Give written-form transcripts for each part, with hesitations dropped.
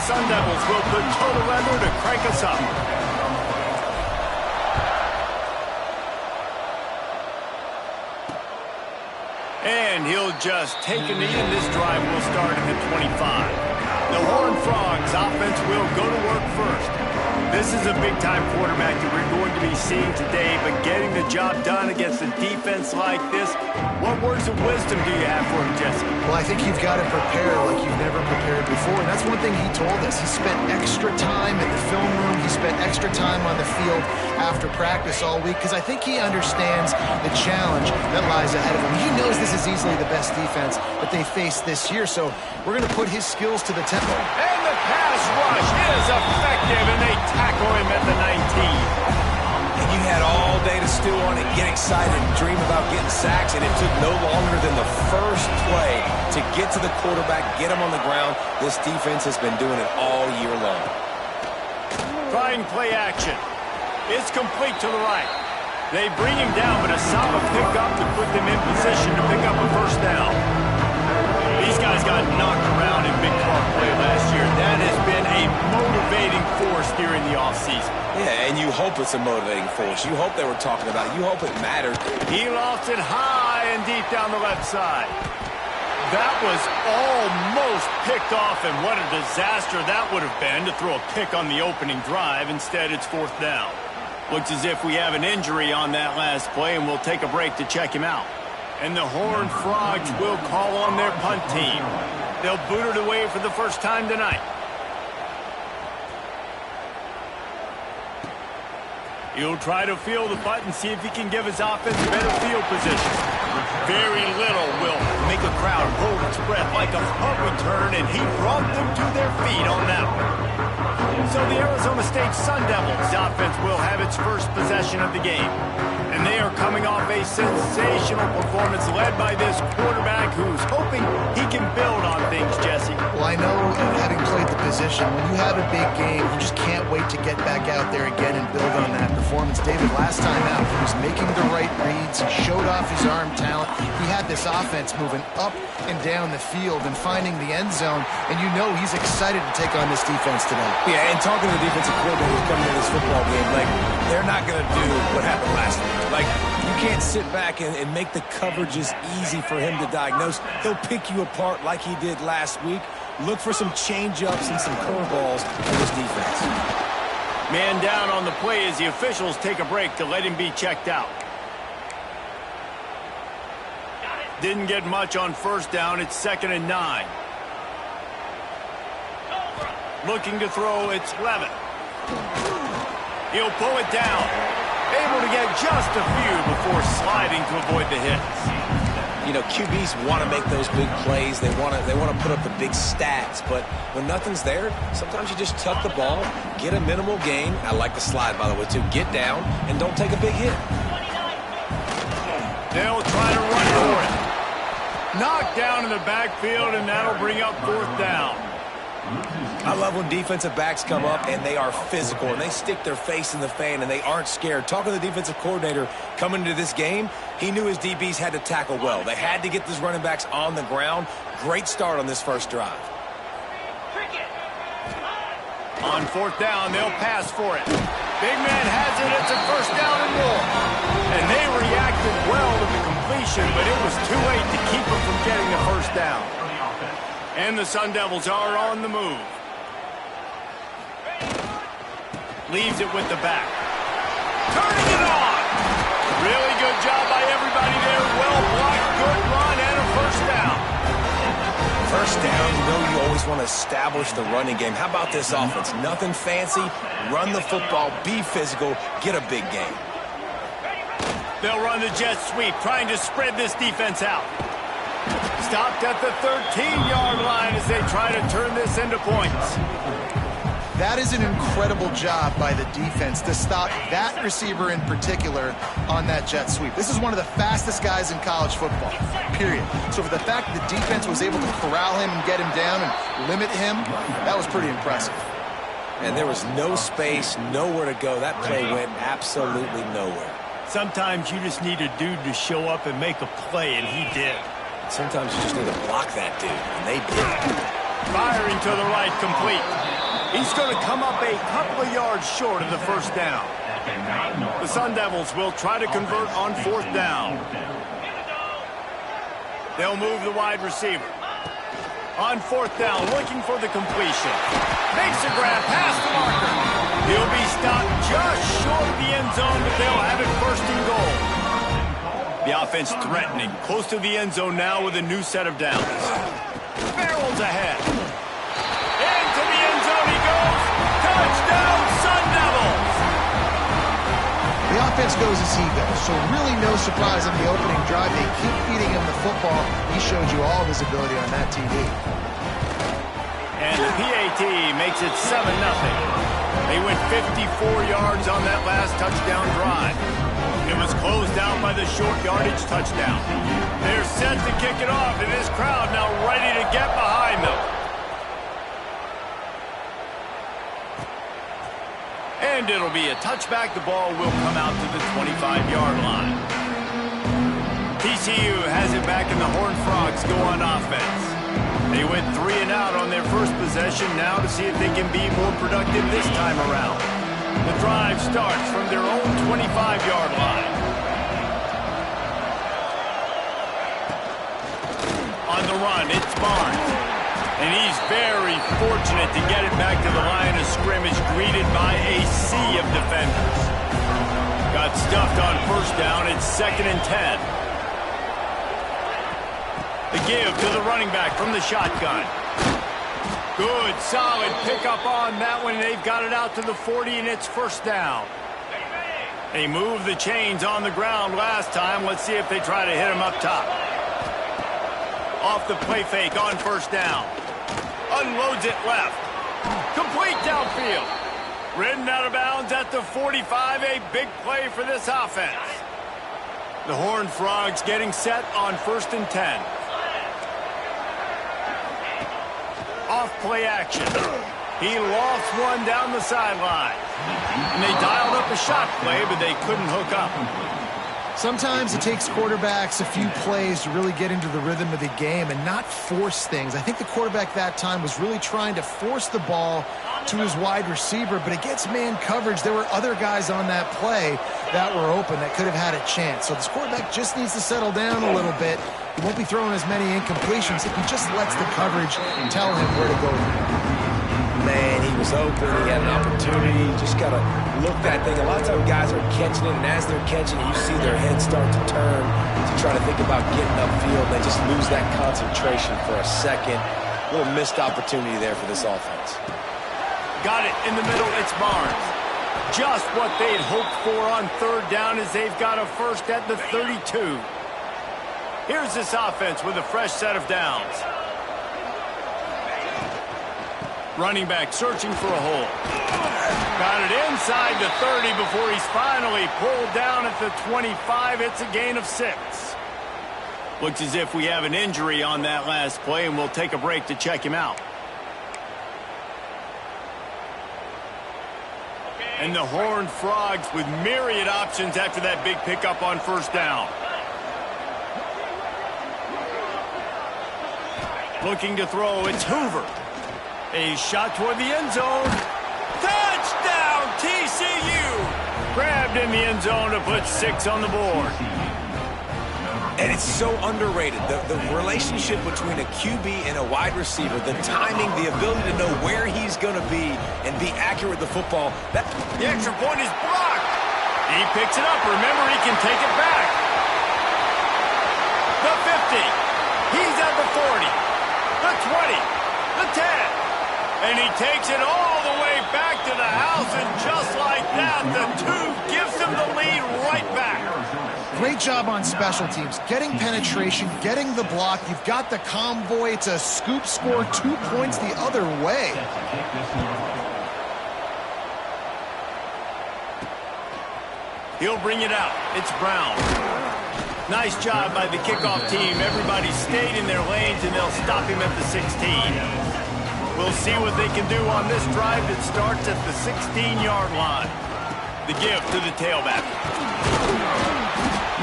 Sun Devils will put total weather to crank us up. And he'll just take a knee, and this drive will start at the 25. The Horned Frogs offense will go to work first. This is a big-time quarterback that we're going to be seeing today, but getting the job done against a defense like this, what words of wisdom do you have for him, Jesse? Well, I think you've got to prepare like you've never prepared before, and that's one thing he told us. He spent extra time in the film room. He spent extra time on the field after practice all week, because I think he understands the challenge that lies ahead of him. He knows this is easily the best defense that they face this year, so we're going to put his skills to the test. And the pass rush is effective, and they tackle him at the 19. And you had all day to stew on it, get excited, and dream about getting sacks, and it took no longer than the first play to get to the quarterback, get him on the ground. This defense has been doing it all year long. Trying play action. It's complete to the right. They bring him down, but a solid pickup to put them in position to pick up a first down. These guys got knocked around in big car play last year. That has been a motivating force during the offseason. Yeah, and you hope it's a motivating force. You hope they were talking about it. You hope it mattered. He lost it high and deep down the left side. That was almost picked off, and what a disaster that would have been to throw a pick on the opening drive. Instead, it's fourth down. Looks as if we have an injury on that last play, and we'll take a break to check him out. And the Horned Frogs will call on their punt team. They'll boot it away for the first time tonight. He'll try to field the punt and see if he can give his offense better field position. Very little will make a crowd hold its breath like a punt return, and he brought them to their feet on that one. So the Arizona State Sun Devils offense will have its first possession of the game. And they are coming off a sensational performance led by this quarterback who's hoping he can build on things, Jesse. Well, I know, having played the position, when you have a big game, you just can't wait to get back out there again and build on that performance. David, last time out, he was making the right reads. He showed off his arm talent. He had this offense moving up and down the field and finding the end zone, and you know he's excited to take on this defense tonight. Yeah, and talking to the defensive coordinator coming into this football game, like, they're not going to do what happened last week. Like, you can't sit back and make the coverages easy for him to diagnose. He'll pick you apart like he did last week. Look for some change-ups and some curveballs in this defense. Man down on the play as the officials take a break to let him be checked out. Didn't get much on first down. It's 2nd and 9. Looking to throw, it's Levin. He'll pull it down. Able to get just a few before sliding to avoid the hits. You know, QBs want to make those big plays. They want to put up the big stats. But when nothing's there, sometimes you just tuck the ball, get a minimal gain. I like the slide, by the way, too. Get down and don't take a big hit. They'll try to run for it. Knocked down in the backfield, and that'll bring up fourth down. I love when defensive backs come up and they are physical and they stick their face in the fan and they aren't scared. Talking to the defensive coordinator coming into this game, he knew his DBs had to tackle well. They had to get these running backs on the ground. Great start on this first drive. On fourth down, they'll pass for it. Big man has it. It's a first down and more. And they reacted well to the completion, but it was too late to keep them from getting the first down. And the Sun Devils are on the move. Leaves it with the back. Turning it on. Really good job by everybody there. Well blocked, good run, and a first down. First down, you know you always want to establish the running game. How about this offense? Nothing fancy. Run the football, be physical, get a big game. They'll run the jet sweep, trying to spread this defense out. Stopped at the 13-yard line as they try to turn this into points. That is an incredible job by the defense to stop that receiver in particular on that jet sweep. This is one of the fastest guys in college football, period. So for the fact that the defense was able to corral him and get him down and limit him, that was pretty impressive. And there was no space, nowhere to go. That play went absolutely nowhere. Sometimes you just need a dude to show up and make a play, and he did. Sometimes you just need to block that dude, and they did. Firing to the right, complete. He's going to come up a couple of yards short of the first down. The Sun Devils will try to convert on fourth down. They'll move the wide receiver. On fourth down, looking for the completion. Makes a grab past the marker. He'll be stopped just short of the end zone, but they'll have it first and goal. The offense threatening, close to the end zone now with a new set of downs. Barrels ahead. Into the end zone he goes. Touchdown, Sun Devils! The offense goes as he goes, so really no surprise on the opening drive. They keep feeding him the football. He showed you all of his ability on that TV. And the PAT makes it 7-0. They went 54 yards on that last touchdown drive. It was closed out by the short yardage touchdown. They're set to kick it off, and this crowd now ready to get behind them. And it'll be a touchback. The ball will come out to the 25-yard line. TCU has it back, and the Horned Frogs go on offense. They went 3 and out on their first possession, now to see if they can be more productive this time around. The drive starts from their own 25-yard line. On the run, it's Barnes. And he's very fortunate to get it back to the line of scrimmage, greeted by a sea of defenders. Got stuffed on first down. It's 2nd and 10. The give to the running back from the shotgun. Good, solid pickup on that one. They've got it out to the 40, and it's first down. They moved the chains on the ground last time. Let's see if they try to hit him up top. Off the play fake on first down. Unloads it left. Complete downfield. Ridden out of bounds at the 45. A big play for this offense. The Horned Frogs getting set on 1st and 10. Off play action. He lofts one down the sideline. And they dialed up a shot play, but they couldn't hook up. Sometimes it takes quarterbacks a few plays to really get into the rhythm of the game and not force things. I think the quarterback that time was really trying to force the ball to his wide receiver, but against man coverage, there were other guys on that play that were open that could have had a chance. So this quarterback just needs to settle down a little bit. He won't be throwing as many incompletions if he just lets the coverage tell him where to go. Man, he was open. He had an opportunity. You just got to look that thing. A lot of times guys are catching it, and as they're catching it, you see their heads start to turn to try to think about getting upfield. They just lose that concentration for a second. A little missed opportunity there for this offense. Got it in the middle. It's Barnes. Just what they'd hoped for on third down as they've got a first at the 32. Here's this offense with a fresh set of downs. Running back searching for a hole. Got it inside the 30 before he's finally pulled down at the 25. It's a gain of 6. Looks as if we have an injury on that last play, and we'll take a break to check him out. And the Horned Frogs with myriad options after that big pickup on first down. Looking to throw, it's Hoover. A shot toward the end zone. Touchdown, TCU! Grabbed in the end zone to put 6 on the board. And it's so underrated. The relationship between a QB and a wide receiver, the timing, the ability to know where he's going to be and be accurate with the football. The extra point is blocked. He picks it up. Remember, he can take it back. The 50. He's at the 40. The 20. The 10. And he takes it all the way back to the house, and just like that, the 2 gives him the lead right back. Great job on special teams, getting penetration, getting the block. You've got the convoy. It's a scoop score, 2 points the other way. He'll bring it out. It's Brown. Nice job by the kickoff team. Everybody stayed in their lanes, and they'll stop him at the 16. We'll see what they can do on this drive that starts at the 16-yard line. The give to the tailback.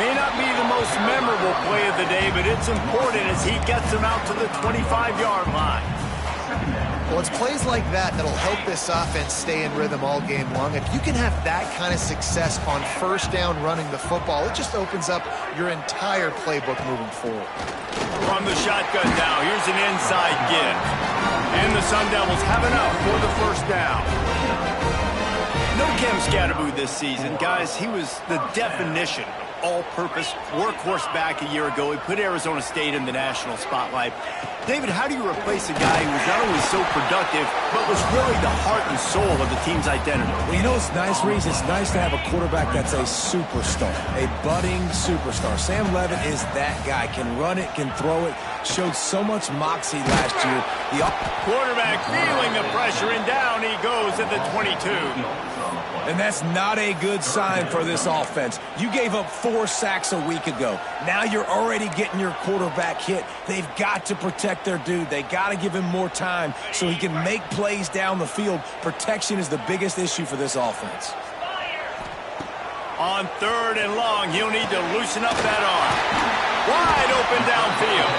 May not be the most memorable play of the day, but it's important as he gets them out to the 25-yard line. Well, it's plays like that that'll help this offense stay in rhythm all game long. If you can have that kind of success on first down running the football, it just opens up your entire playbook moving forward. From the shotgun now, here's an inside give. And the Sun Devils have enough for the first down. No Cam Scatterboo this season. Guys, he was the definition of all-purpose workhorse back a year ago. He put Arizona State in the national spotlight. David, how do you replace a guy who was not only so productive, but was really the heart and soul of the team's identity? Well, you know what's nice, Reese? It's nice to have a quarterback that's a superstar, a budding superstar. Sam Levitt is that guy. Can run it, can throw it, showed so much moxie last year. The quarterback feeling the pressure, and down he goes at the 22. And that's not a good sign for this offense. You gave up 4 sacks a week ago. Now you're already getting your quarterback hit. They've got to protect their dude. They got to give him more time so he can make plays down the field. Protection is the biggest issue for this offense. On 3rd and long, he'll need to loosen up that arm. Wide open downfield.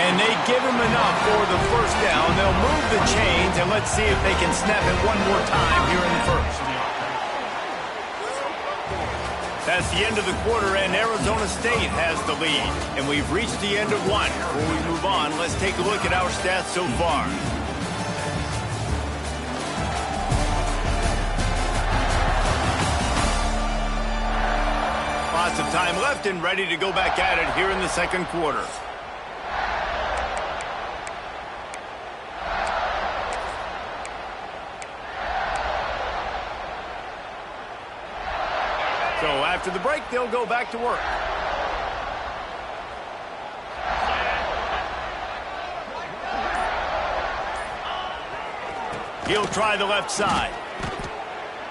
And they give him enough for the first down. They'll move the chains, and let's see if they can snap it one more time here in the first. That's the end of the quarter, and Arizona State has the lead. And we've reached the end of one. Before we move on, let's take a look at our stats so far. Lots of time left and ready to go back at it here in the second quarter. So after the break, they'll go back to work. He'll try the left side.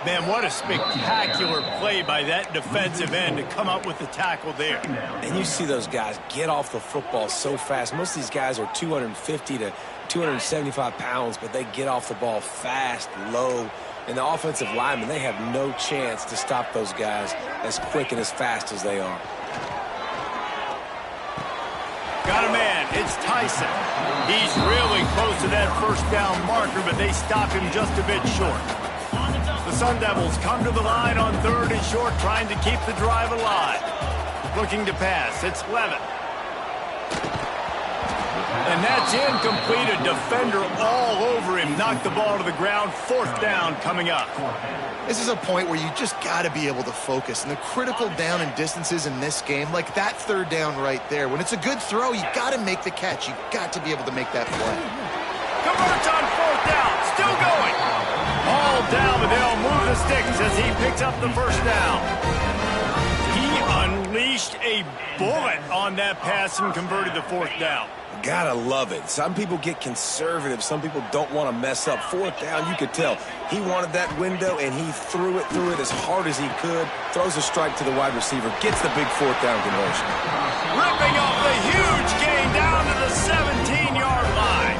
Man, what a spectacular play by that defensive end to come up with the tackle there. And you see those guys get off the football so fast. Most of these guys are 250 to 275 pounds, but they get off the ball fast, low. And the offensive linemen, they have no chance to stop those guys as quick and as fast as they are. Got a man. It's Tyson. He's really close to that first down marker, but they stop him just a bit short. The Sun Devils come to the line on 3rd and short, trying to keep the drive alive. Looking to pass. It's Levitt. And that's incomplete. A defender all over him. Knocked the ball to the ground. 4th down coming up. This is a point where you just got to be able to focus. And the critical down and distances in this game, like that 3rd down right there, when it's a good throw, you got to make the catch. You got to be able to make that play. Converts on 4th down. Still going. All down, but they'll move the sticks as he picks up the first down. He unleashed a bullet on that pass and converted the 4th down. Gotta love it. Some people get conservative. Some people don't want to mess up. 4th down, you could tell. He wanted that window, and he threw it as hard as he could. Throws a strike to the wide receiver. Gets the big 4th down conversion. Ripping off the huge gain down to the 17-yard line.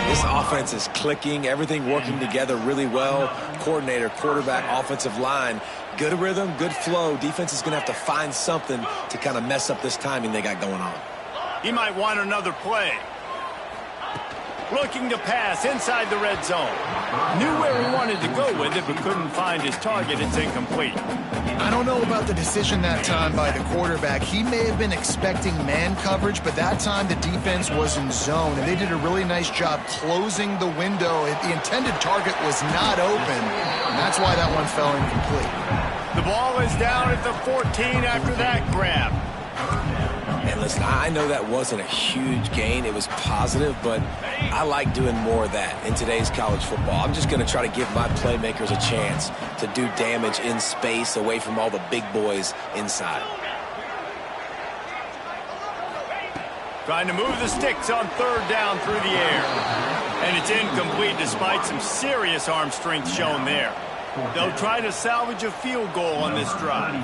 This offense is clicking. Everything working together really well. Coordinator, quarterback, offensive line. Good rhythm, good flow. Defense is going to have to find something to kind of mess up this timing they got going on. He might want another play. Looking to pass inside the red zone. Knew where he wanted to go with it, but couldn't find his target. It's incomplete. I don't know about the decision that time by the quarterback. He may have been expecting man coverage, but that time the defense was in zone, and they did a really nice job closing the window. The intended target was not open, and that's why that one fell incomplete. The ball is down at the 14 after that grab. And listen, I know that wasn't a huge gain. It was positive, but I like doing more of that in today's college football. I'm just going to try to give my playmakers a chance to do damage in space away from all the big boys inside. Trying to move the sticks on 3rd down through the air. And it's incomplete despite some serious arm strength shown there. They'll try to salvage a field goal on this drive.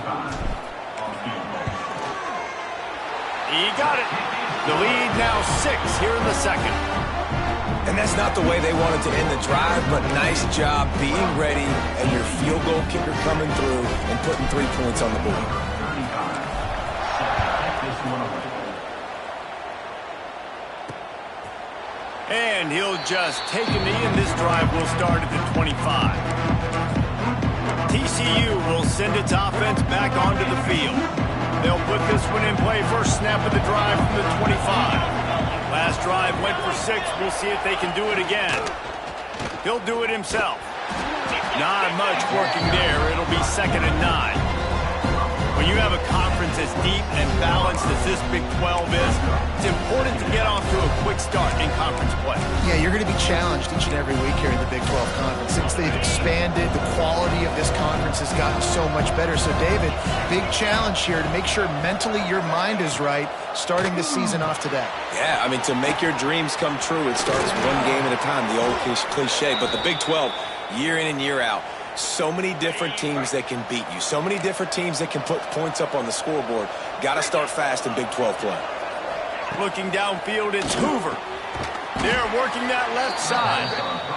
He got it. The lead now 6 here in the second. And that's not the way they wanted to end the drive, but nice job being ready and your field goal kicker coming through and putting 3 points on the board. And he'll just take a knee, and this drive will start at the 25. TCU will send its offense back onto the field. They'll put this one in play first snap of the drive from the 25. Last drive went for 6. We'll see if they can do it again. He'll do it himself. Not much working there. It'll be 2nd and 9. When you have a conference as deep and balanced as this Big 12 is, it's important to get off to a quick start in conference play. Yeah, you're going to be challenged each and every week here in the Big 12 Conference. Since they've expanded, the quality of this conference has gotten so much better. So, David, big challenge here to make sure mentally your mind is right starting this season off today. Yeah, I mean, to make your dreams come true, it starts one game at a time, the old cliche. But the Big 12, year in and year out, so many different teams that can beat you. So many different teams that can put points up on the scoreboard. Got to start fast in Big 12 play. Looking downfield, it's Hoover. They're working that left side.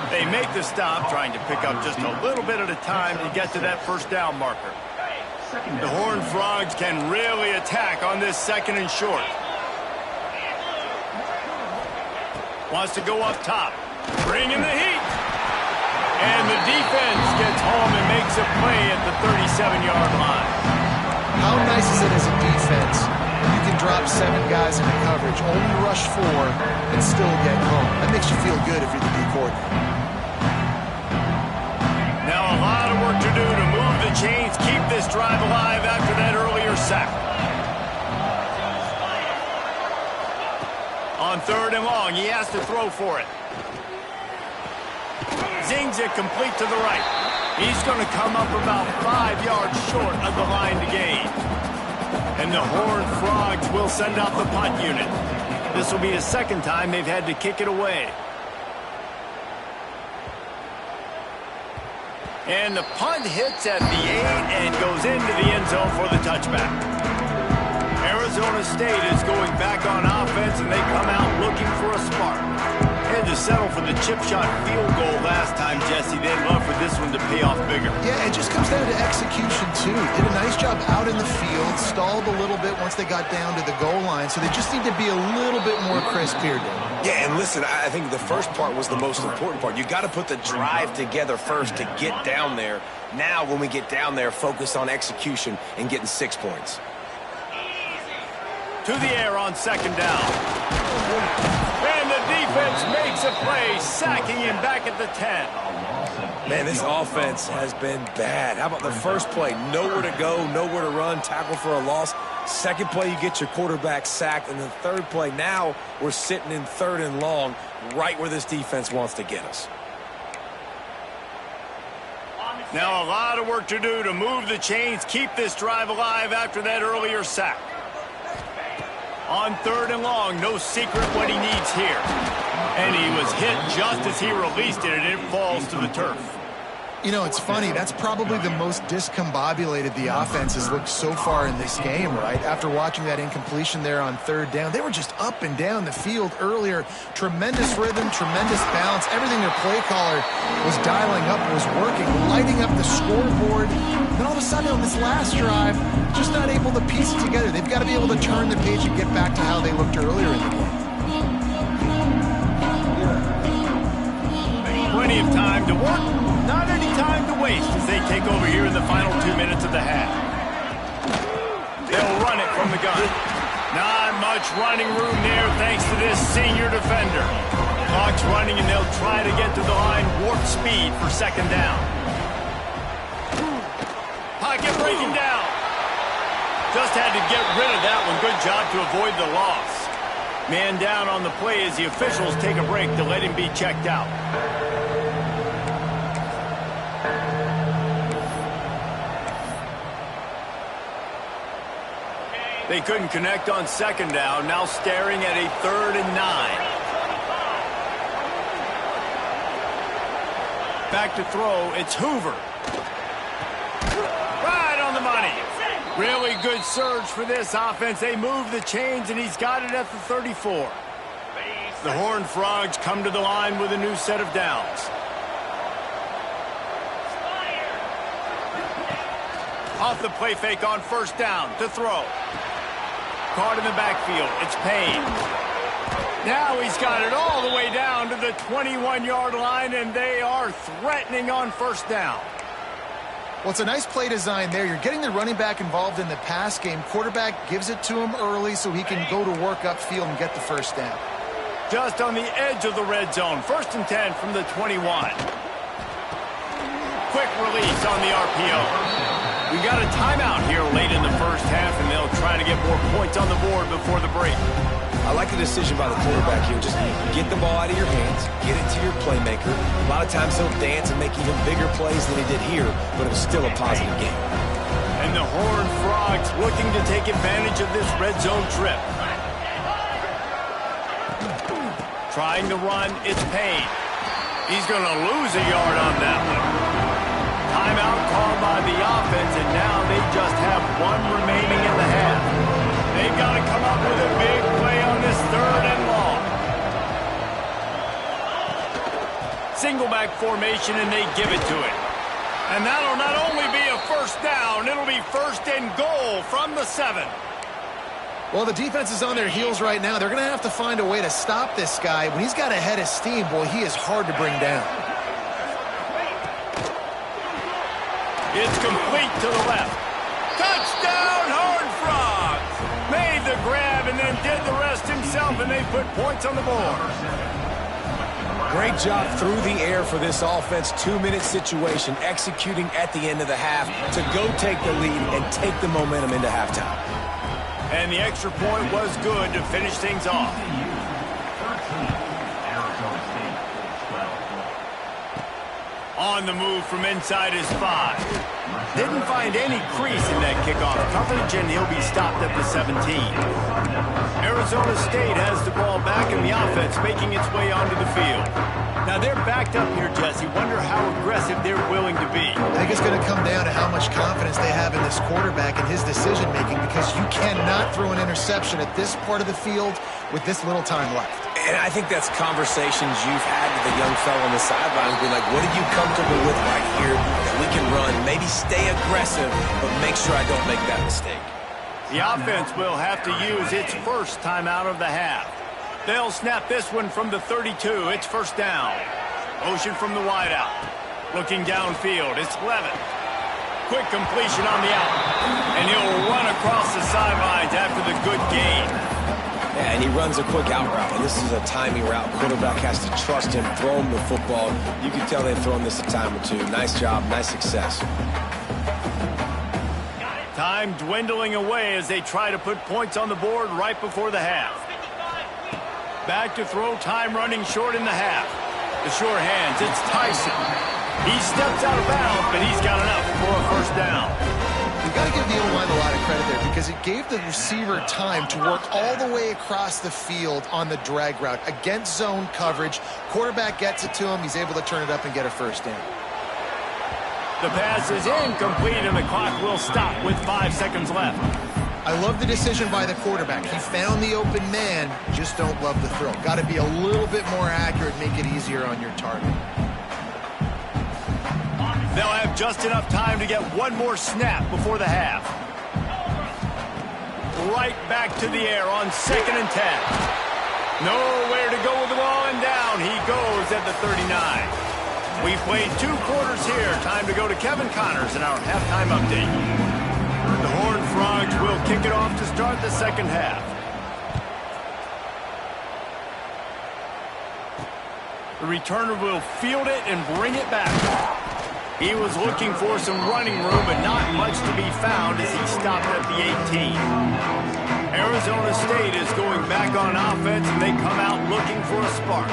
They make the stop, trying to pick up just a little bit at a time to get to that first down marker. The Horned Frogs can really attack on this 2nd and short. Wants to go up top. Bringing the heat. And the defense gets home and makes a play at the 37-yard line. How nice is it as a defense when you can drop 7 guys into coverage, only rush 4, and still get home? That makes you feel good if you're the D coordinator. Now a lot of work to do to move the chains, keep this drive alive after that earlier sack. On 3rd and long, he has to throw for it. Zings it complete to the right. He's going to come up about 5 yards short of the line to gain. And the Horned Frogs will send out the punt unit. This will be the 2nd time they've had to kick it away. And the punt hits at the 8 and goes into the end zone for the touchback. Arizona State is going back on offense, and they come out looking for a spark. Had to settle for the chip shot field goal last time, Jesse. They'd love for this one to pay off bigger. Yeah, it just comes down to execution, too. Did a nice job out in the field, stalled a little bit once they got down to the goal line, so they just need to be a little bit more crisp here, Dave. Yeah, and listen, I think the first part was the most important part. You got to put the drive together first to get down there. Now, when we get down there, focus on execution and getting 6 points. To the air on 2nd down. And the defense makes a play, sacking him back at the 10. Man, this offense has been bad. How about the first play? Nowhere to go, nowhere to run, tackle for a loss. 2nd play, you get your quarterback sacked. And the 3rd play, now we're sitting in 3rd and long, right where this defense wants to get us. Now a lot of work to do to move the chains, keep this drive alive after that earlier sack. On 3rd and long, no secret what he needs here. And he was hit just as he released it, and it falls to the turf. You know, it's funny. That's probably the most discombobulated the offense has looked so far in this game, right? After watching that incompletion there on 3rd down, they were just up and down the field earlier. Tremendous rhythm, tremendous balance. Everything their play caller was dialing up was working, lighting up the scoreboard. Then all of a sudden on this last drive, just not able to piece it together. They've got to be able to turn the page and get back to how they looked earlier in the game. Plenty of time to work, not any time to waste as they take over here in the final 2 minutes of the half. They'll run it from the gun. Not much running room there thanks to this senior defender. Clock's running, and they'll try to get to the line warp speed for 2nd down. Pocket breaking down. Just had to get rid of that one. Good job to avoid the loss. Man down on the play as the officials take a break to let him be checked out. They couldn't connect on 2nd down, now staring at a 3rd and 9. Back to throw, it's Hoover. Right on the money. Really good surge for this offense. They move the chains, and he's got it at the 34. The Horned Frogs come to the line with a new set of downs. Off the play fake on 1st down to throw. Caught in the backfield. It's Payne. Now he's got it all the way down to the 21-yard line, and they are threatening on first down. Well, it's a nice play design there. You're getting the running back involved in the pass game. Quarterback gives it to him early so he can go to work upfield and get the first down. Just on the edge of the red zone. 1st and 10 from the 21. Quick release on the RPO. We got a timeout here late in the first half, and they'll try to get more points on the board before the break. I like the decision by the quarterback here. Just get the ball out of your hands, get it to your playmaker. A lot of times he'll dance and make even bigger plays than he did here, but it was still a positive game. And the Horned Frogs looking to take advantage of this red zone trip. Trying to run, it's Payne. He's going to lose a yard on that one. Timeout called by the offense, and now they just have one remaining in the half. They've got to come up with a big play on this 3rd and long. Single back formation, and they give it to it. And that'll not only be a first down, it'll be 1st and goal from the 7. Well, the defense is on their heels right now. They're going to have to find a way to stop this guy. When he's got a head of steam, boy, he is hard to bring down. It's complete to the left. Touchdown, Horned Frogs! Made the grab and then did the rest himself, and they put points on the board. Great job through the air for this offense. 2-minute situation, executing at the end of the half to go take the lead and take the momentum into halftime. And the extra point was good to finish things off. On the move from inside his 5. Didn't find any crease in that kickoff coverage, and he'll be stopped at the 17. Arizona State has the ball back in the offense, making its way onto the field. Now they're backed up here, Jesse. Wonder how aggressive they're willing to be. I think it's going to come down to how much confidence they have in this quarterback and his decision-making, because you cannot throw an interception at this part of the field with this little time left. And I think that's conversations you've had with the young fellow on the sidelines, being like, what are you comfortable with right here that we can run? Maybe stay aggressive, but make sure I don't make that mistake. The offense will have to use its first timeout of the half. They'll snap this one from the 32. It's 1st down. Motion from the wideout. Looking downfield. It's Levitt. Quick completion on the out. And he'll run across the sidelines after the good gain. Yeah, and he runs a quick out route, and this is a timing route. Quarterback has to trust him, throw him the football. You can tell they've thrown this a time or two. Nice job, nice success. Time dwindling away as they try to put points on the board right before the half. Back to throw, time running short in the half. The sure hands, it's Tyson. He steps out of bounds, but he's got enough for a 1st down. You've got to give the O-line a lot of credit there, because it gave the receiver time to work all the way across the field on the drag route against zone coverage. Quarterback gets it to him. He's able to turn it up and get a 1st down. The pass is incomplete, and the clock will stop with 5 seconds left. I love the decision by the quarterback. He found the open man, just don't love the throw. Got to be a little bit more accurate, make it easier on your target. They'll have just enough time to get one more snap before the half. Right back to the air on 2nd and 10. Nowhere to go with the ball, and down he goes at the 39. We've played 2 quarters here. Time to go to Kevin Connors in our halftime update. The Horned Frogs will kick it off to start the 2nd half. The returner will field it and bring it back. He was looking for some running room, but not much to be found as he stopped at the 18. Arizona State is going back on offense, and they come out looking for a spark.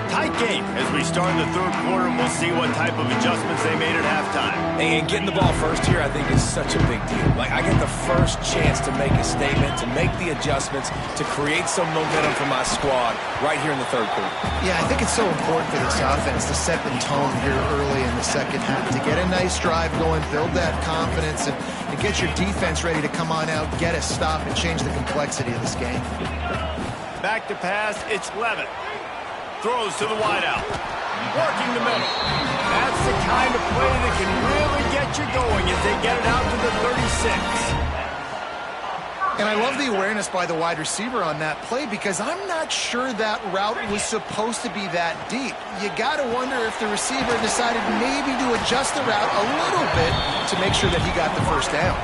Tight game as we start the 3rd quarter, and we'll see what type of adjustments they made at halftime. And getting the ball first here, I think, is such a big deal. Like, I get the first chance to make a statement, to make the adjustments, to create some momentum for my squad right here in the 3rd quarter. Yeah, I think it's so important for this offense to set the tone here early in the 2nd half, to get a nice drive going, build that confidence, and get your defense ready to come on out, get a stop, and change the complexity of this game. Back to pass, it's Levitt. Throws to the wideout. Working the middle. That's the kind of play that can really get you going as they get it out to the 36. And I love the awareness by the wide receiver on that play because I'm not sure that route was supposed to be that deep. You got to wonder if the receiver decided maybe to adjust the route a little bit to make sure that he got the first down.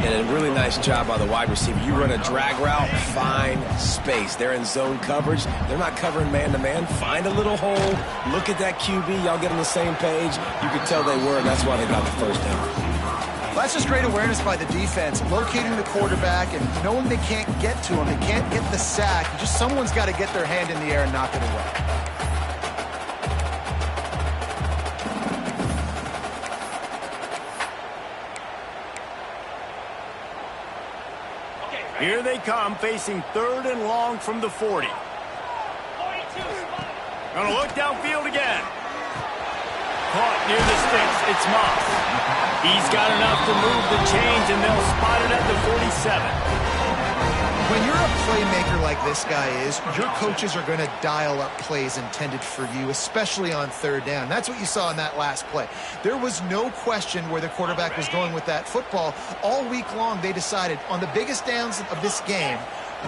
And a really nice job by the wide receiver. You run a drag route, find space. They're in zone coverage. They're not covering man-to-man. Find a little hole. Look at that QB. Y'all get on the same page. You could tell they were, and that's why they got the first down. Well, that's just great awareness by the defense, locating the quarterback and knowing they can't get to him. They can't get the sack. Just someone's got to get their hand in the air and knock it away. Here they come, facing 3rd and long from the 40. Gonna look downfield again. Caught near the sticks. It's Moss. He's got enough to move the chains, and they'll spot it at the 47. When you're a playmaker like this guy is, your coaches are going to dial up plays intended for you, especially on 3rd down. That's what you saw in that last play. There was no question where the quarterback was going with that football. All week long, they decided on the biggest downs of this game,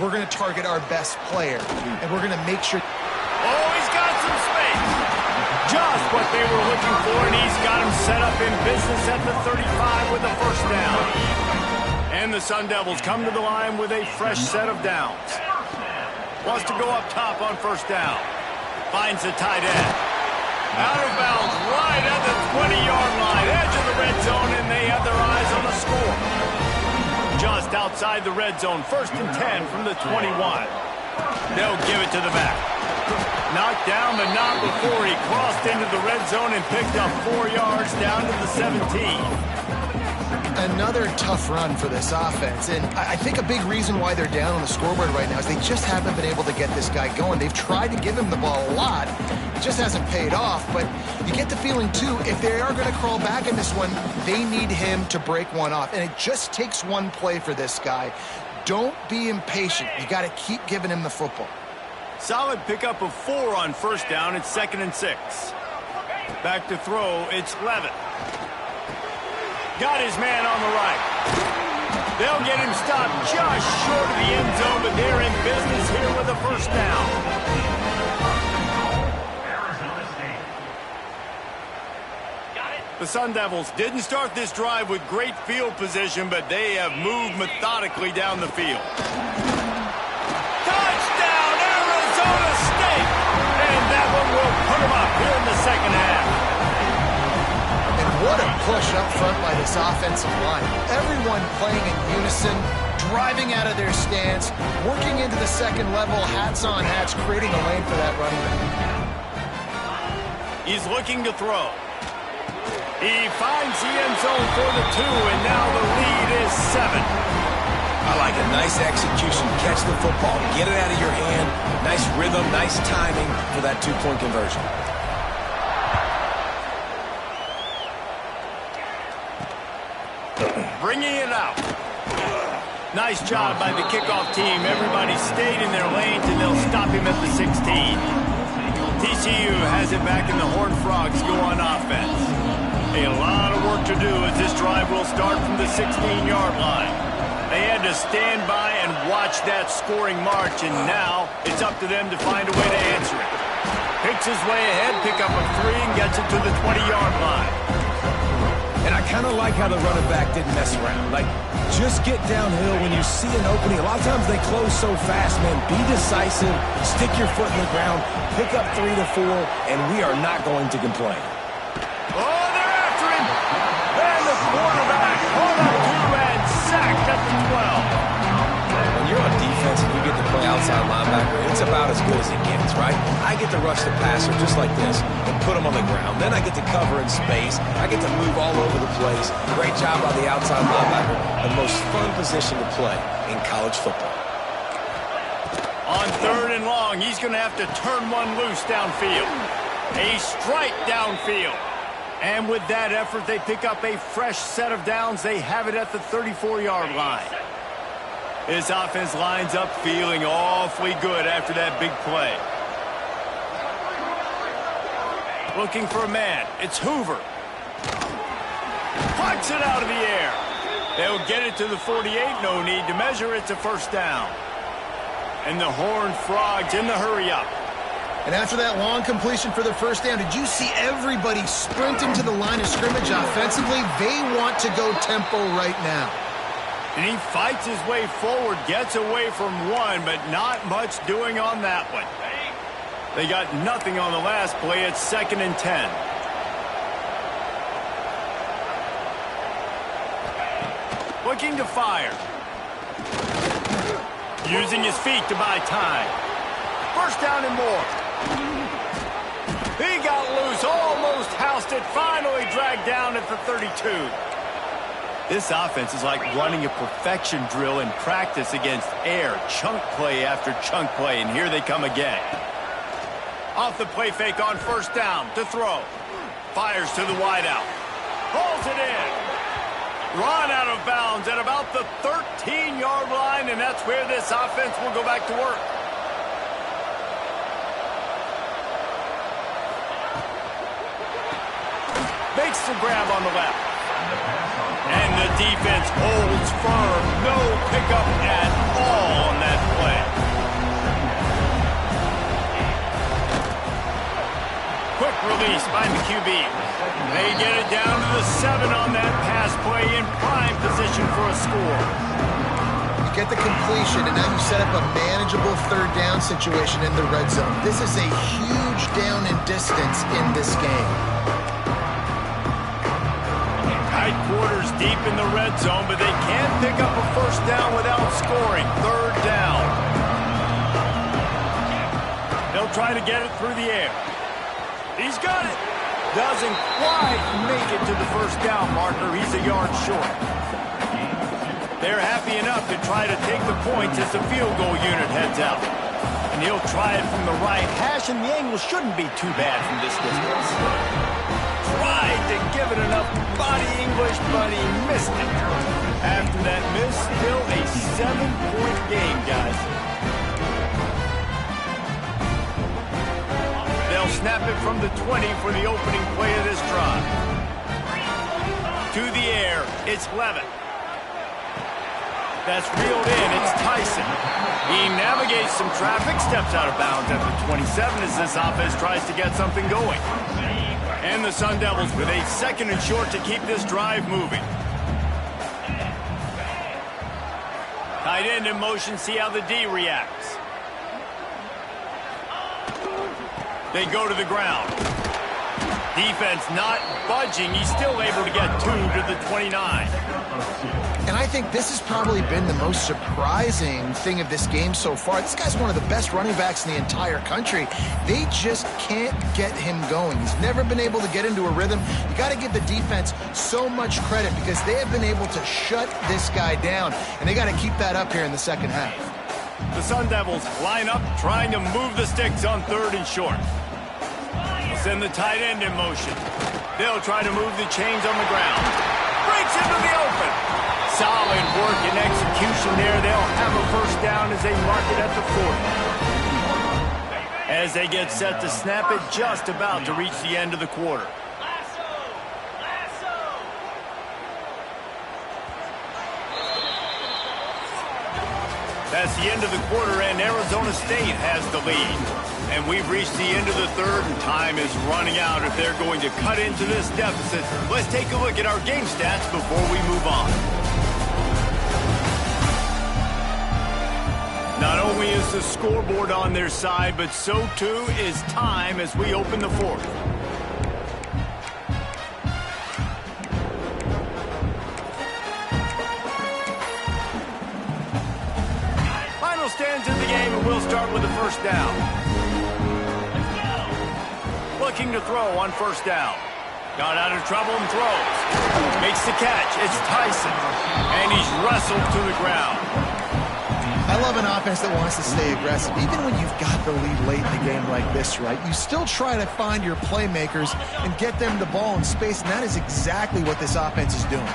we're going to target our best player, and we're going to make sure. Oh, he's got some space. Just what they were looking for, and he's got him set up in business at the 35 with the first down. And the Sun Devils come to the line with a fresh set of downs. Wants to go up top on 1st down. Finds the tight end. Out of bounds right at the 20-yard line. Edge of the red zone, and they have their eyes on the score. Just outside the red zone. 1st and 10 from the 21. They'll give it to the back. Knocked down, but not before he crossed into the red zone and picked up 4 yards down to the 17. Another tough run for this offense, and I think a big reason why they're down on the scoreboard right now is they just haven't been able to get this guy going. They've tried to give him the ball a lot. It just hasn't paid off, but you get the feeling, too, if they are going to crawl back in this one, they need him to break one off, and it just takes one play for this guy. Don't be impatient. You got to keep giving him the football. Solid pickup of 4 on 1st down. It's 2nd and 6. Back to throw. It's Levitt. Got his man on the right. They'll get him stopped just short of the end zone, but they're in business here with a first down. The Sun Devils didn't start this drive with great field position, but they have moved methodically down the field. Touchdown, Arizona State! And that one will put them up here in the 2nd half. What a push up front by this offensive line. Everyone playing in unison, driving out of their stance, working into the 2nd level, hats on hats, creating a lane for that running back. He's looking to throw. He finds the end zone for the 2, and now the lead is 7. I like a nice execution. Catch the football. Get it out of your hand. Nice rhythm, nice timing for that 2-point conversion. Bringing it out. Nice job by the kickoff team. Everybody stayed in their lanes, and they'll stop him at the 16. TCU has it back, and the Horned Frogs go on offense. A lot of work to do as this drive will start from the 16-yard line. They had to stand by and watch that scoring march, and now it's up to them to find a way to answer it. Picks his way ahead, pick up a 3, and gets it to the 20-yard line. And I kind of like how the running back didn't mess around. Like, just get downhill when you see an opening. A lot of times they close so fast, man. Be decisive, stick your foot in the ground, pick up 3 to 4, and we are not going to complain. Oh, they're after him! And the quarterback caught up to and sacked at the 12. When you're on defense and you get to play outside linebacker, it's about as good as it gets, right? I get to rush the passer just like this and put him on the ground. Then I get to cover in space. I get to move all over the place. Great job by the outside linebacker. The most fun position to play in college football. On 3rd and long, he's going to have to turn one loose downfield. A strike downfield. And with that effort, they pick up a fresh set of downs. They have it at the 34-yard line. This offense lines up feeling awfully good after that big play. Looking for a man. It's Hoover. Punts it out of the air. They'll get it to the 48, no need to measure. It's a first down. And the Horned Frogs in the hurry-up. And after that long completion for the first down, did you see everybody sprinting to the line of scrimmage offensively? They want to go tempo right now. And he fights his way forward, gets away from one, but not much doing on that one. They got nothing on the last play. It's 2nd and 10. Looking to fire. Using his feet to buy time. First down and more. He got loose, almost housed it, finally dragged down at the 32. This offense is like running a perfection drill in practice against air. Chunk play after chunk play, and here they come again. Off the play fake on first down to throw. Fires to the wideout. Pulls it in. Run out of bounds at about the 13-yard line, and that's where this offense will go back to work. Makes the grab on the left. And the defense holds firm. No pickup at all on that play. Quick release by the QB. They get it down to the 7 on that pass play in prime position for a score. You get the completion, and now you set up a manageable third down situation in the red zone. This is a huge down in distance in this game. Tight quarters deep in the red zone, but they can't pick up a first down without scoring. Third down. They'll try to get it through the air. He's got it. Doesn't quite make it to the first down marker. He's a yard short. They're happy enough to try to take the points as the field goal unit heads out. And he'll try it from the right hash, and the angle shouldn't be too bad from this distance. Tried to give it enough body English, but he missed it. After that miss, still a 7-point game, guys. They'll snap it from the 20 for the opening play of this drive. To the air, it's Levitt. That's reeled in, it's Tyson. He navigates some traffic, steps out of bounds at the 27 as this offense tries to get something going. And the Sun Devils with a 2nd and short to keep this drive moving. Tight end in motion, see how the D reacts. They go to the ground. Defense not budging. He's still able to get 2 to the 29. And I think this has probably been the most surprising thing of this game so far. This guy's one of the best running backs in the entire country. They just can't get him going. He's never been able to get into a rhythm. You got to give the defense so much credit because they have been able to shut this guy down, and they got to keep that up here in the second half. The Sun Devils line up, trying to move the sticks on 3rd and short. They'll send the tight end in motion. They'll try to move the chains on the ground. Breaks into the open. Solid work and execution there. They'll have a first down as they mark it at the 40. As they get set to snap it, just about to reach the end of the quarter. That's the end of the quarter, and Arizona State has the lead. And we've reached the end of the 3rd, and time is running out if they're going to cut into this deficit. Let's take a look at our game stats before we move on. Not only is the scoreboard on their side, but so too is time as we open the 4th. Final stands in the game, and we'll start with the first down. Looking to throw on first down. Got out of trouble and throws. Makes the catch. It's Tyson. And he's wrestled to the ground. I love an offense that wants to stay aggressive. Even when you've got the lead late in the game like this, right? You still try to find your playmakers and get them the ball in space, and that is exactly what this offense is doing.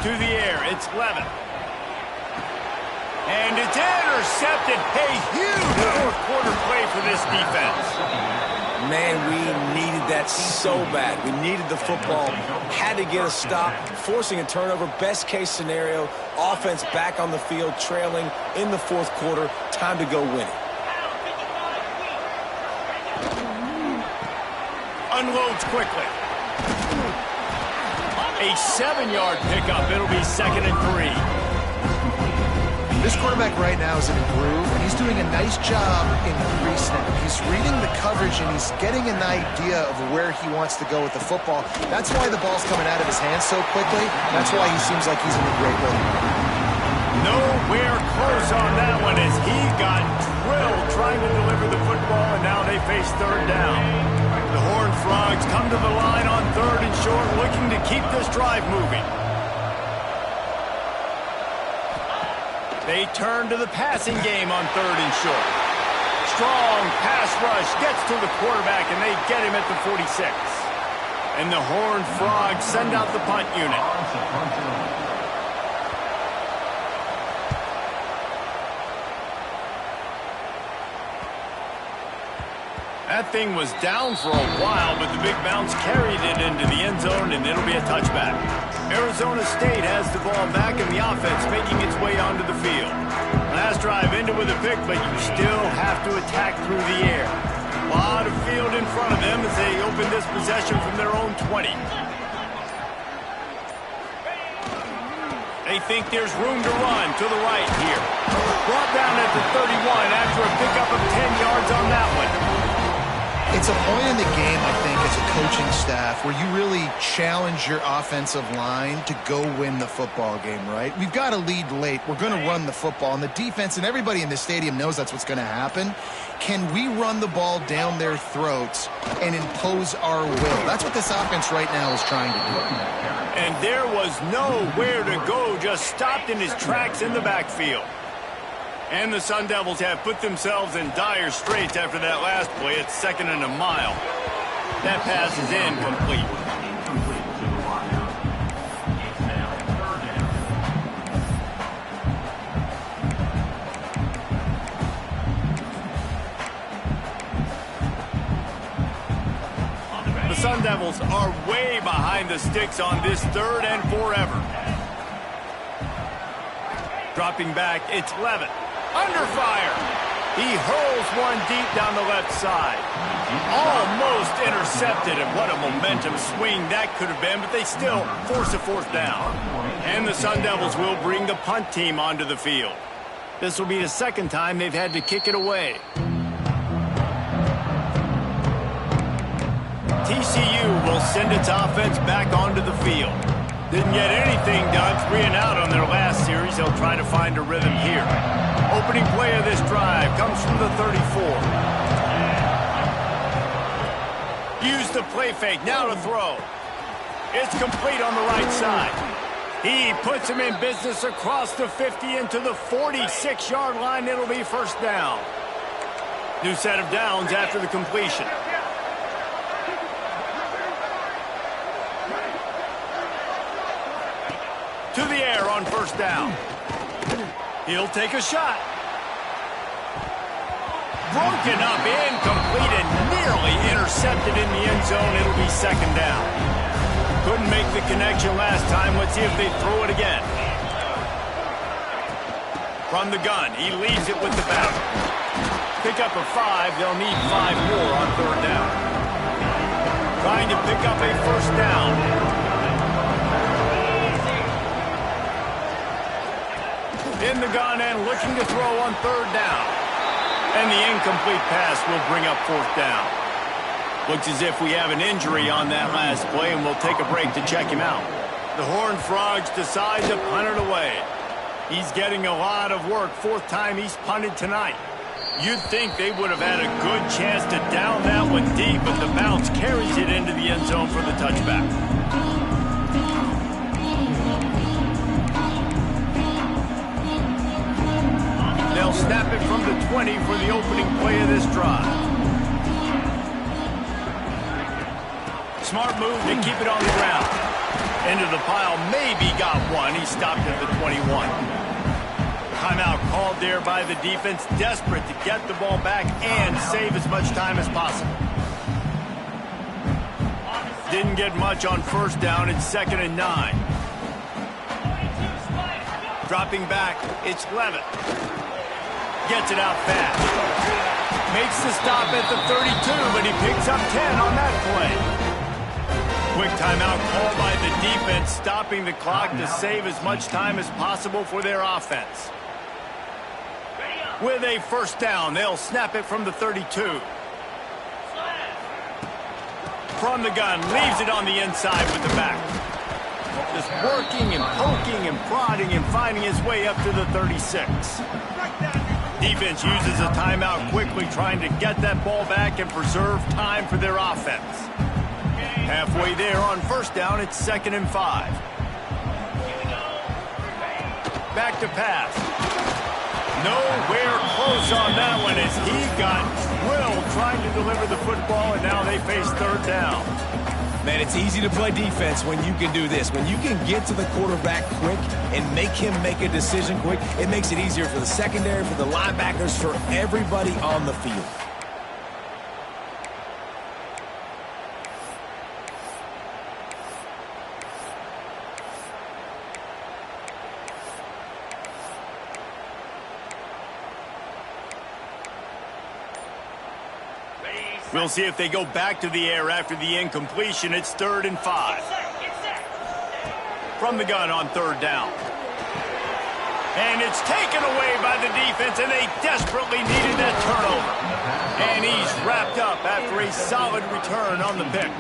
To the air, it's Levitt. And it's intercepted. A huge 4th quarter play for this defense. Man, we needed that so bad. We needed the football, had to get a stop, forcing a turnover. Best case scenario, offense back on the field, trailing in the fourth quarter. Time to go win it. Unloads quickly. A 7-yard pickup. It'll be 2nd and 3. This quarterback right now is in a groove, and he's doing a nice job in pre-snap. He's reading the coverage, and he's getting an idea of where he wants to go with the football. That's why the ball's coming out of his hands so quickly. That's why he seems like he's in a great rhythm. Nowhere close on that one as he got drilled trying to deliver the football, and now they face 3rd down. The Horned Frogs come to the line on 3rd and short, looking to keep this drive moving. They turn to the passing game on 3rd and short. Strong pass rush gets to the quarterback, and they get him at the 46. And the Horned Frogs send out the punt unit. That thing was down for a while, but the big bounce carried it into the end zone, and it'll be a touchback. Arizona State has the ball back, and the offense making its way onto the field. Last drive ended with a pick, but you still have to attack through the air. A lot of field in front of them as they open this possession from their own 20. They think there's room to run to the right here. Brought down at the 31 after a pickup of 10 yards on that one. It's a point in the game, I think, as a coaching staff where you really challenge your offensive line to go win the football game, right? We've got to lead late. We're going to run the football. And the defense and everybody in the stadium knows that's what's going to happen. Can we run the ball down their throats and impose our will? That's what this offense right now is trying to do. And there was nowhere to go, just stopped in his tracks in the backfield. And the Sun Devils have put themselves in dire straits after that last play. It's 2nd and a mile. That pass is incomplete. The Sun Devils are way behind the sticks on this 3rd and forever. Dropping back, it's Levitt. Under fire. He hurls one deep down the left side. Almost intercepted, and what a momentum swing that could have been, but they still force a 4th down. And the Sun Devils will bring the punt team onto the field. This will be the 2nd time they've had to kick it away. TCU will send its offense back onto the field. Didn't get anything done, 3 and out on their last series. They'll try to find a rhythm here. Opening play of this drive comes from the 34. Use the play fake, now to throw. It's complete on the right side. He puts him in business across the 50 into the 46-yard line. It'll be 1st down. New set of downs after the completion. To the air on 1st down. He'll take a shot. Broken up, incomplete, and nearly intercepted in the end zone. It'll be 2nd down. Couldn't make the connection last time. Let's see if they throw it again. From the gun, he leaves it with the back. Pick up a 5. They'll need 5 more on 3rd down. Trying to pick up a 1st down. In the gun and looking to throw on 3rd down. And the incomplete pass will bring up 4th down. Looks as if we have an injury on that last play, and we'll take a break to check him out. The Horned Frogs decide to punt it away. He's getting a lot of work. 4th time he's punted tonight. You'd think they would have had a good chance to down that one deep, but the bounce carries it into the end zone for the touchback. They'll snap it from the 20 for the opening play of this drive. Smart move to keep it on the ground. Into the pile, maybe got one. He stopped at the 21. Timeout called there by the defense, desperate to get the ball back and save as much time as possible. Didn't get much on first down. It's 2nd and 9. Dropping back, it's Levitt. Gets it out fast. Makes the stop at the 32, but he picks up 10 on that play. Quick timeout called by the defense, stopping the clock to save as much time as possible for their offense. With a first down, they'll snap it from the 32. From the gun, leaves it on the inside with the back. Just working and poking and prodding and finding his way up to the 36. Defense uses a timeout quickly, trying to get that ball back and preserve time for their offense. Halfway there on first down, it's 2nd and 5. Back to pass. Nowhere close on that one as he got drilled trying to deliver the football, and now they face 3rd down. Man, it's easy to play defense when you can do this. When you can get to the quarterback quick and make him make a decision quick, it makes it easier for the secondary, for the linebackers, for everybody on the field. We'll see if they go back to the air after the incompletion. It's 3rd and 5. From the gun on 3rd down. And it's taken away by the defense, and they desperately needed that turnover. And he's wrapped up after a solid return on the pick.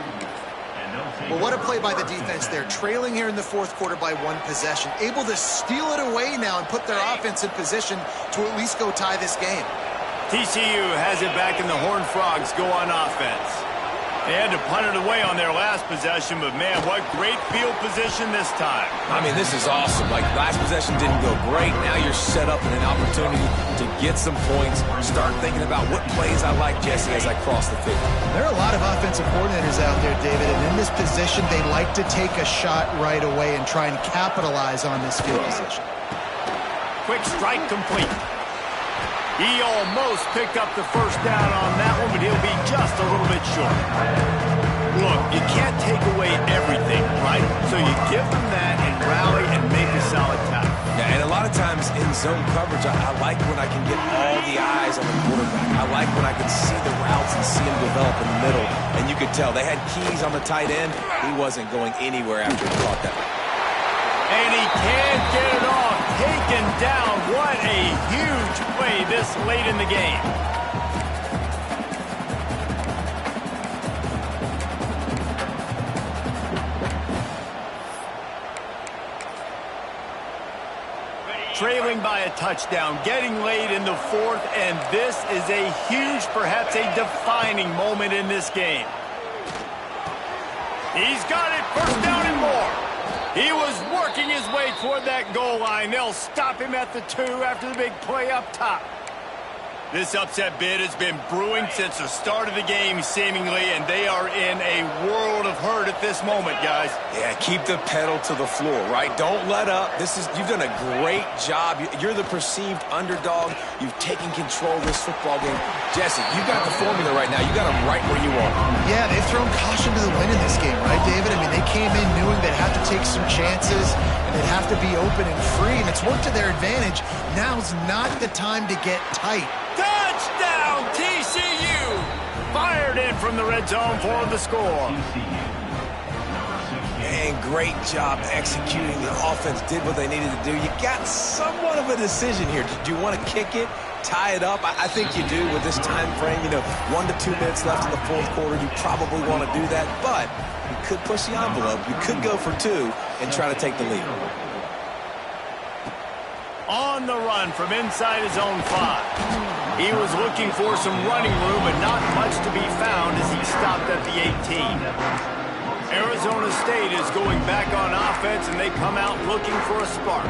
Well, what a play by the defense there. Trailing here in the 4th quarter by 1 possession. Able to steal it away now and put their offense in position to at least go tie this game. TCU has it back, and the Horned Frogs go on offense. They had to punt it away on their last possession, but man, what great field position this time. I mean, this is awesome. Like, last possession didn't go great. Now you're set up in an opportunity to get some points. Start thinking about what plays I like, Jesse, as I cross the field. There are a lot of offensive coordinators out there, David, and in this position, they like to take a shot right away and try and capitalize on this field position. Quick strike complete. He almost picked up the first down on that one, but he'll be just a little bit short. Look, you can't take away everything, right? So you give them that and rally and make a solid tackle. Yeah, and a lot of times in zone coverage, I like when I can get all the eyes on the quarterback. I like when I can see the routes and see him develop in the middle. And you could tell they had keys on the tight end. He wasn't going anywhere after he caught that. And he can't get it off. Taken down. What a huge play this late in the game. Trailing by a touchdown, getting late in the 4th, and this is a huge, perhaps a defining moment in this game. He's got it, first down and more. He was working his way toward that goal line. They'll stop him at the 2 after the big play up top. This upset bid has been brewing since the start of the game, seemingly, and they are in a world of hurt at this moment, guys. Yeah, keep the pedal to the floor, right? Don't let up. You've done a great job. You're the perceived underdog. You've taken control of this football game. Jesse, you got the formula right now. You got them right where you want them. Yeah, they've thrown caution to the wind in this game, right, David? I mean, they came in knowing they'd have to take some chances, and they'd have to be open and free, and it's worked to their advantage. Now's not the time to get tight. Touchdown, TCU! Fired in from the red zone for the score. And great job executing. The offense did what they needed to do. You got somewhat of a decision here. Do you want to kick it, tie it up? I think you do with this time frame. 1 to 2 minutes left in the 4th quarter. You probably want to do that, but you could push the envelope. You could go for 2 and try to take the lead. On the run from inside his own 5. He was looking for some running room, but not much to be found as he stopped at the 18. Arizona State is going back on offense, and they come out looking for a spark.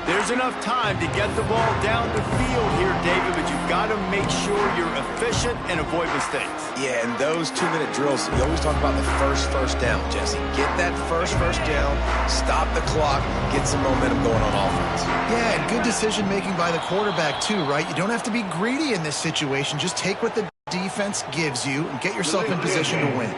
There's enough time to get the ball down the field here, David, but you've got to make sure you're efficient and avoid mistakes. Yeah, and those 2-minute drills, we always talk about the first down, Jesse. Get that first down, stop the clock, get some momentum going on offense. Yeah, and good decision-making by the quarterback, too, right? You don't have to be greedy in this situation. Just take what the defense gives you and get yourself in position to win.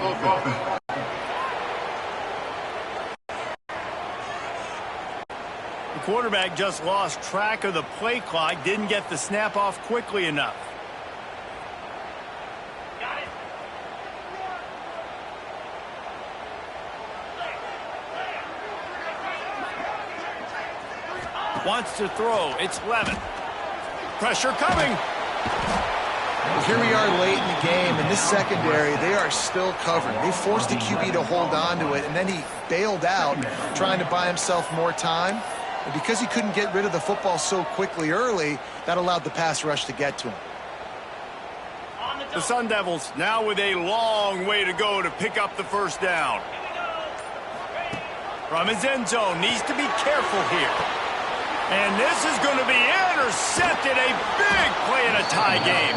The quarterback just lost track of the play clock, didn't get the snap off quickly enough. Wants to throw. It's Levin. Pressure coming. Well, here we are late in the game. In this secondary, they are still covered. They forced the QB to hold on to it, and then he bailed out, trying to buy himself more time. And because he couldn't get rid of the football so quickly early, that allowed the pass rush to get to him. The Sun Devils now with a long way to go to pick up the first down. From his end zone, needs to be careful here. And this is going to be intercepted. A big play in a tie game.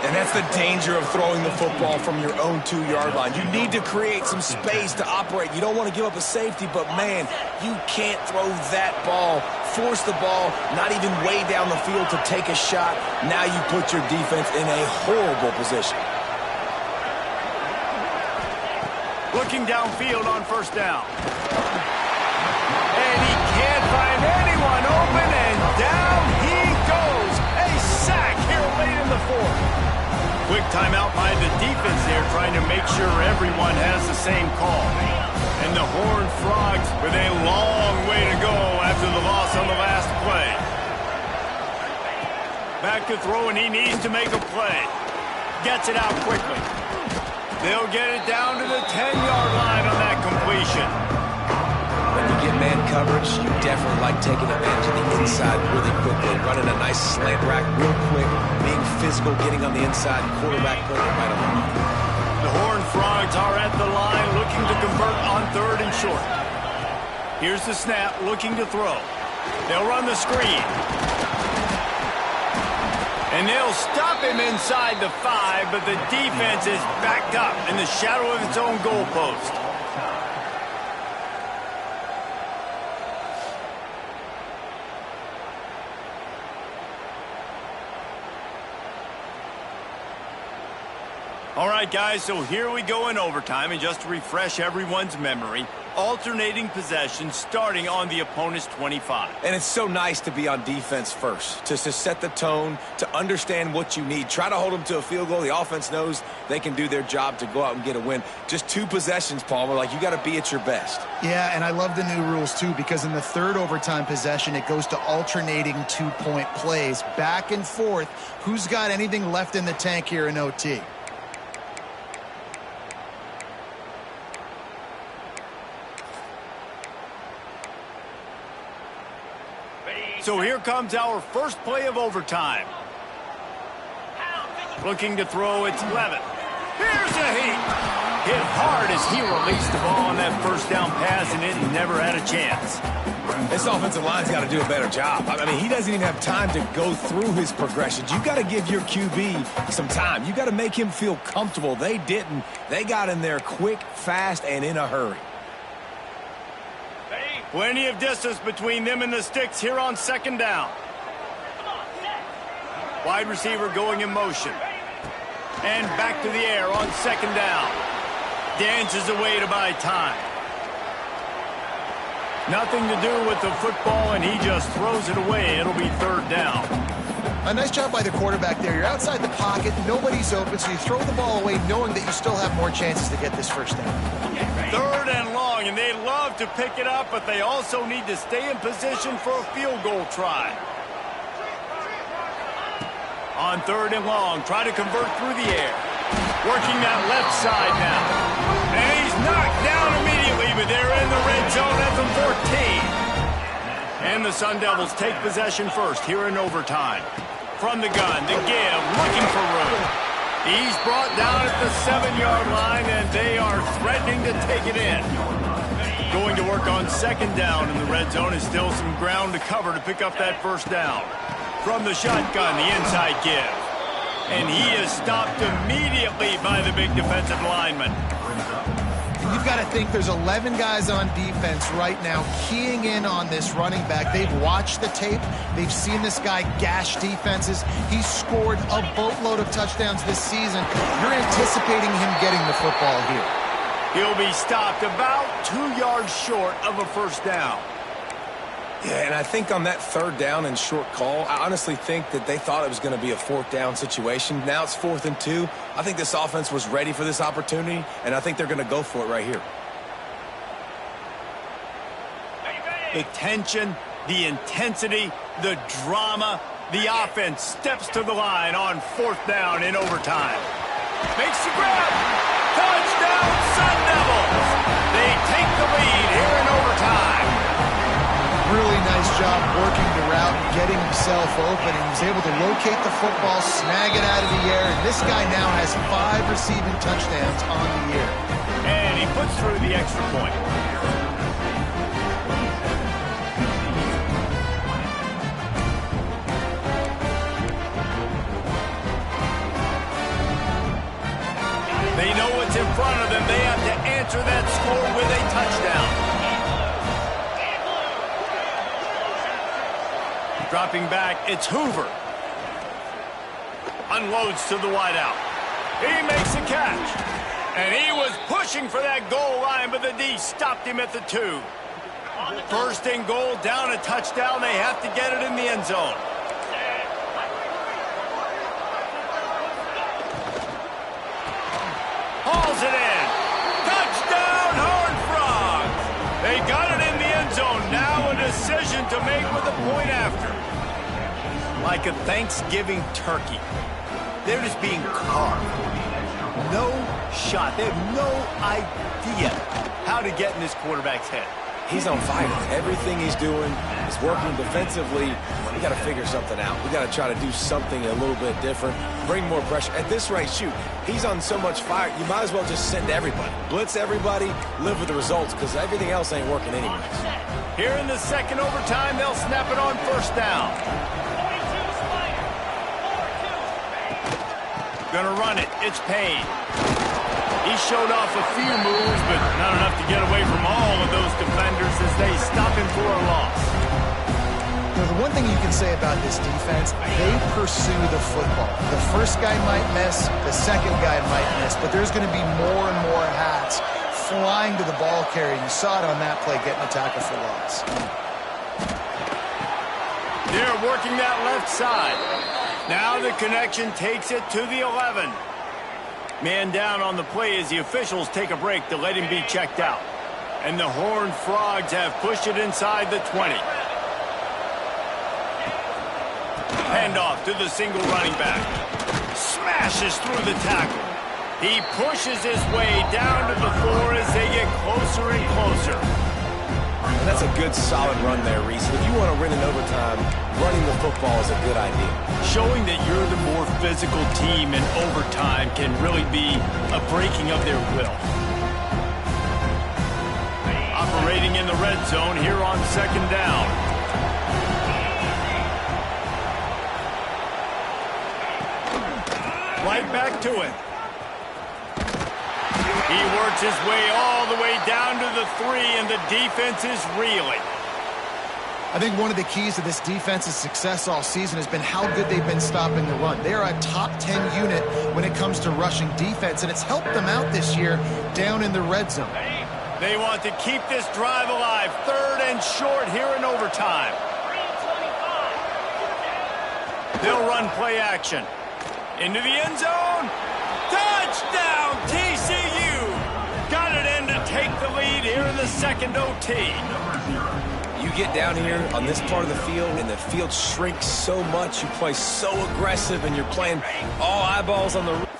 And that's the danger of throwing the football from your own 2-yard line. You need to create some space to operate. You don't want to give up a safety, but, man, you can't throw that ball. Force the ball, not even way down the field to take a shot. Now you put your defense in a horrible position. Looking downfield on first down. And he can't find anyone open, and down he goes. A sack here late in the fourth. Quick timeout by the defense there, trying to make sure everyone has the same call. And the Horned Frogs with a long way to go after the loss on the last play. Back to throw, and he needs to make a play. Gets it out quickly. They'll get it down to the 10-yard line on that completion. When you get man coverage, you definitely like taking advantage of the inside really quickly. Running a nice slant rack real quick, being physical, getting on the inside, quarterback putting it right on the line. The Horned Frogs are at the line looking to convert on 3rd and short. Here's the snap, looking to throw. They'll run the screen. And they'll stop him inside the 5, but the defense is backed up in the shadow of its own goalpost. All right, guys, so here we go in overtime, and just to refresh everyone's memory, alternating possession starting on the opponent's 25. And it's so nice to be on defense first, to set the tone, to understand what you need. Try to hold them to a field goal. The offense knows they can do their job to go out and get a win. Just 2 possessions, Palmer, like you got to be at your best. Yeah, and I love the new rules, too, because in the 3rd overtime possession, it goes to alternating 2-point plays, back and forth. Who's got anything left in the tank here in OT? So here comes our first play of overtime. Looking to throw, it's Levin. Here's a heat. Hit hard as he released the ball on that first down pass, and it never had a chance. This offensive line's got to do a better job. I mean, he doesn't even have time to go through his progressions. You got to give your QB some time. You got to make him feel comfortable. They didn't. They got in there quick, fast, and in a hurry. Plenty of distance between them and the sticks here on 2nd down. Wide receiver going in motion. And back to the air on 2nd down. Dances away to buy time. Nothing to do with the football, and he just throws it away. It'll be 3rd down. A nice job by the quarterback there. You're outside the pocket, nobody's open, so you throw the ball away knowing that you still have more chances to get this first down. 3rd and long, and they love to pick it up, but they also need to stay in position for a field goal try. On 3rd and long, try to convert through the air. Working that left side now. And he's knocked down immediately, but they're in the red zone at the 14. And the Sun Devils take possession first here in overtime. From the gun, the give, looking for room. He's brought down at the 7-yard line, and they are threatening to take it in. Going to work on 2nd down in the red zone is still some ground to cover to pick up that first down. From the shotgun, the inside give. And he is stopped immediately by the big defensive lineman. You've got to think there's 11 guys on defense right now keying in on this running back. They've watched the tape. They've seen this guy gash defenses. He's scored a boatload of touchdowns this season. You're anticipating him getting the football here. He'll be stopped about 2 yards short of a first down. Yeah, and I think on that third down and short call, I honestly think that they thought it was going to be a fourth down situation. Now it's 4th and 2. I think this offense was ready for this opportunity, and I think they're going to go for it right here. The tension, the intensity, the drama, the offense steps to the line on 4th down in overtime. Makes the grab. Touchdown, Sun Devils. They take the lead here in overtime. Really nice job working the route and getting himself open. He was able to locate the football, snag it out of the air, and this guy now has 5 receiving touchdowns on the year. And he puts through the extra point. They know what's in front of them. They have to answer that score with a touchdown. Dropping back, it's Hoover. Unloads to the wideout. He makes a catch. And he was pushing for that goal line, but the D stopped him at the 2. 1st and goal, down a touchdown. They have to get it in the end zone. Hauls it in. Touchdown, Horned Frogs. They got it in the end zone. Now a decision to make with a point after. Like a Thanksgiving turkey. They're just being carved. No shot. They have no idea how to get in this quarterback's head. He's on fire. Everything he's doing is working defensively. We got to figure something out. We got to try to do something a little bit different. Bring more pressure. At this rate, shoot, he's on so much fire, you might as well just send everybody. Blitz everybody, live with the results, because everything else ain't working anyways. Here in the second overtime, they'll snap it on 1st down. Gonna run it. It's Payne. He showed off a few moves, but not enough to get away from all of those defenders as they stop him for a loss. You know, the one thing you can say about this defense, they pursue the football. The first guy might miss, the second guy might miss, but there's going to be more and more hats flying to the ball carrier. You saw it on that play, getting a tackle for loss. They're working that left side. Now the connection takes it to the 11. Man down on the play as the officials take a break to let him be checked out. And the Horned Frogs have pushed it inside the 20. Handoff to the single running back. Smashes through the tackle. He pushes his way down to the 4 as they get closer and closer. And that's a good, solid run there, Reese. If you want to win in overtime, running the football is a good idea. Showing that you're the more physical team in overtime can really be a breaking of their will. Operating in the red zone here on 2nd down. Right back to it. He works his way all the way down to the 3, and the defense is reeling. I think one of the keys to this defense's success all season has been how good they've been stopping the run. They are a top 10 unit when it comes to rushing defense, and it's helped them out this year down in the red zone. They want to keep this drive alive. 3rd and short here in overtime. They'll run play action. Into the end zone. Touchdown, TCU! Got it in to take the lead here in the 2nd OT. You get down here on this part of the field, and the field shrinks so much. You play so aggressive, and you're playing all eyeballs on the roof.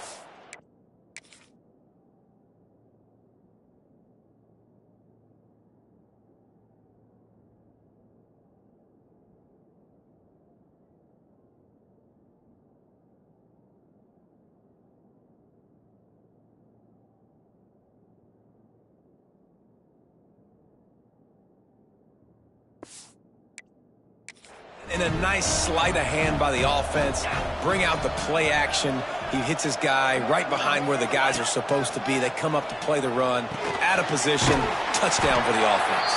And a nice sleight of hand by the offense. Bring out the play action. He hits his guy right behind where the guys are supposed to be. They come up to play the run. Out of position. Touchdown for the offense.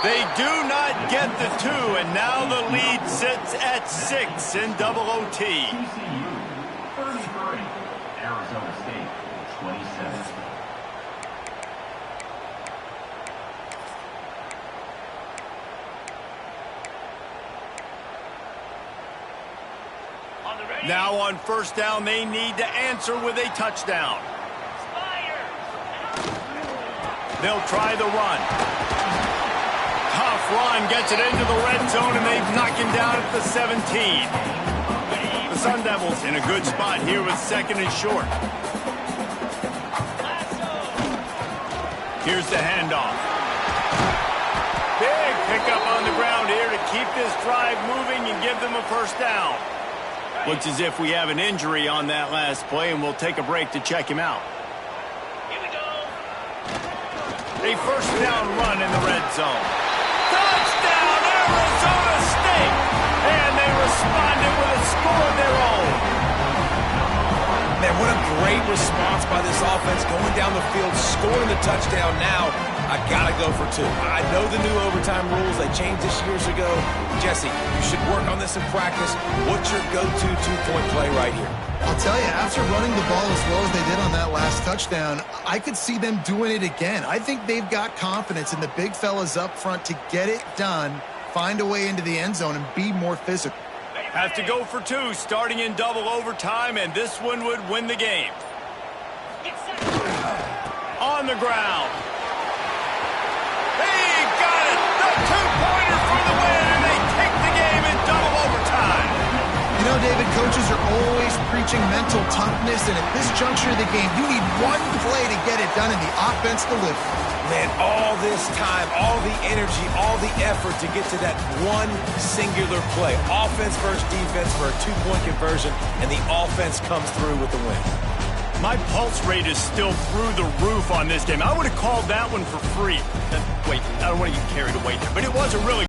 They do not get the 2, and now the lead sits at 6 in double OT. Arizona State, 27. Now on first down, they need to answer with a touchdown. They'll try the run. Tough run, gets it into the red zone, and they knock him down at the 17. The Sun Devils in a good spot here with second and short. Here's the handoff. Big pickup on the ground here to keep this drive moving and give them a first down. Looks as if we have an injury on that last play, and we'll take a break to check him out. A first down run in the red zone. Touchdown, Arizona State! And they responded with a score of their own. Man, what a great response by this offense, going down the field, scoring the touchdown. Now, I gotta go for two. I know the new overtime rules, they changed this years ago. Jesse, you should work on this in practice. What's your go-to two-point play right here? I'll tell you, after running the ball as well as they did on that last touchdown, I could see them doing it again. I think they've got confidence in the big fellas up front to get it done, find a way into the end zone, and be more physical. Have to go for two, starting in double overtime, and this one would win the game. On the ground. He got it! The two-pointer for the win, and they take the game in double overtime. You know, David, coaches are always preaching mental toughness, and at this juncture of the game, you need one play to get it done, and the offense delivers. Man, all this time, all the energy, all the effort to get to that one singular play. Offense versus defense for a two-point conversion, and the offense comes through with the win. My pulse rate is still through the roof on this game. I would have called that one for free. Wait, I don't want to get carried away there, but it was a really